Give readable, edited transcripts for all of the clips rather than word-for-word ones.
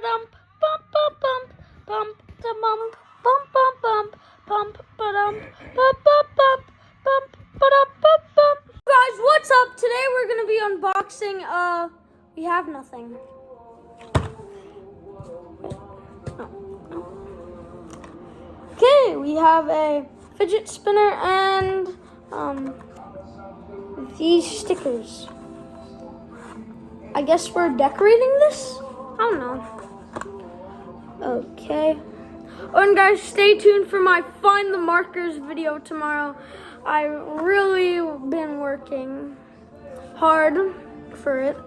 ba-dum, bump, bump, bump, bump, da bump, bump, bump, bump, bump, ba-dum, bump, bump, bump, bump, ba-dum, bump, bump. Guys, what's up? Today we're gonna be unboxing, we have nothing. Okay, we have a fidget spinner and, these stickers. I guess we're decorating this? I don't know. Okay. Oh, and guys, stay tuned for my Find the Markers video tomorrow. I really been working hard for it.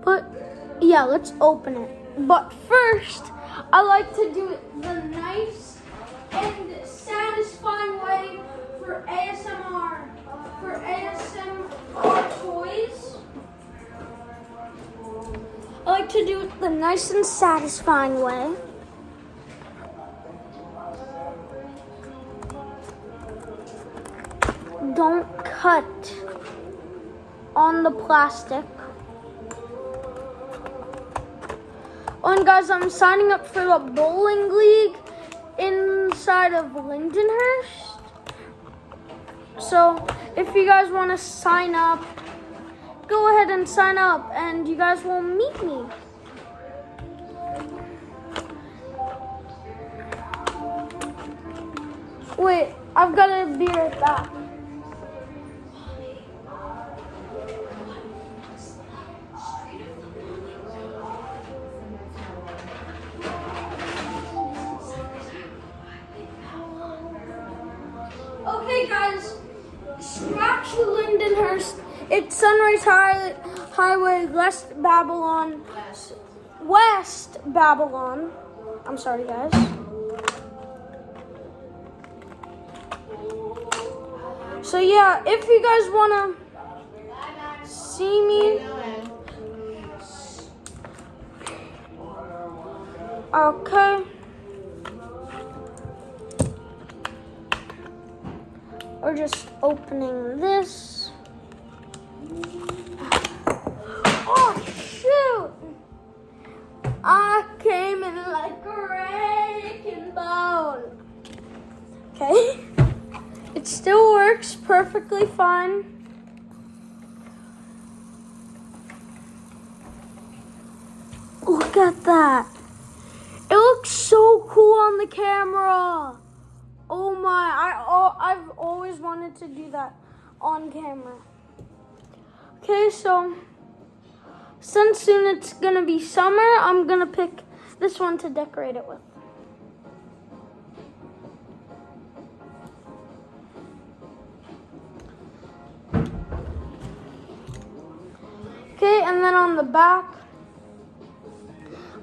But, yeah, let's open it. But first, I like to do it the nice and satisfying way for ASMR. For ASMR toys. I like to do it the nice and satisfying way. Don't cut on the plastic. Oh, and guys, I'm signing up for the bowling league inside of Lindenhurst. So if you guys want to sign up, go ahead and sign up and you guys will meet me. Wait, I've got to be right back. Okay guys, scratch Lindenhurst. It's Sunrise Highway, West Babylon. I'm sorry, guys. So yeah, if you guys wanna see me, okay. We're just opening this. Oh shoot! I came in like a wrecking ball. Okay. It still works perfectly fine. Look at that. It looks so cool on the camera. Oh my, I've always wanted to do that on camera. Okay, so since soon it's gonna be summer, I'm gonna pick this one to decorate it with. Okay, and then on the back,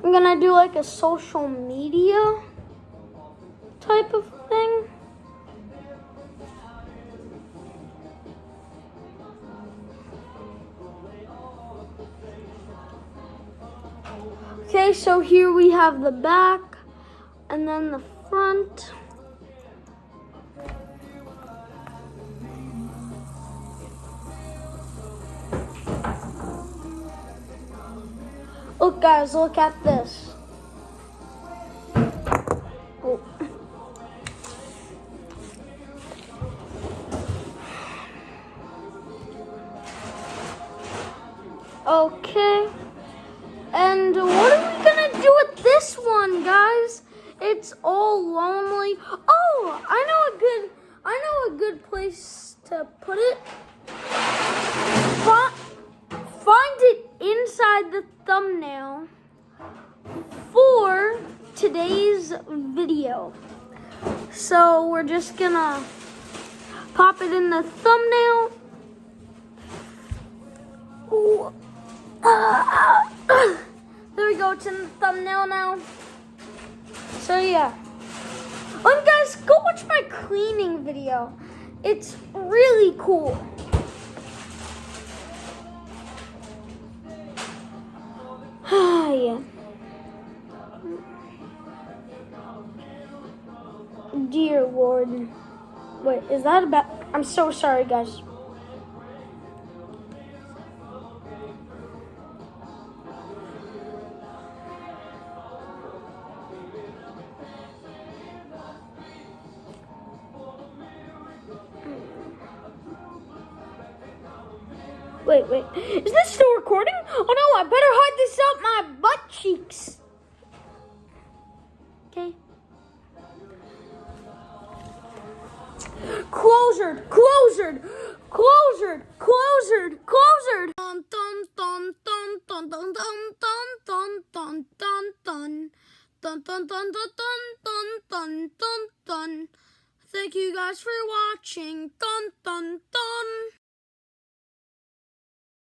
I'm gonna do like a social media type of thing. Okay, so here we have the back and then the front. Look guys, look at this. Oh. Okay. And what are we gonna do with this one, guys? It's all lonely. Oh, I know a good place to put it. Find it inside the thumbnail for today's video. So we're just gonna pop it in the thumbnail. Ooh. There we go, it's in the thumbnail now. So yeah. Oh, and guys, go watch my cleaning video. It's really cool. Yeah. Dear Lord. Wait, is that about? I'm so sorry, guys. Wait. Is this still recording? Oh no, I better hide this up my butt cheeks. Okay. Closered. Dun dun dun dun dun dun dun dun dun dun dun dun. Dun dun dun dun dun dun dun dun dun. Thank you guys for watching. Dun dun dun.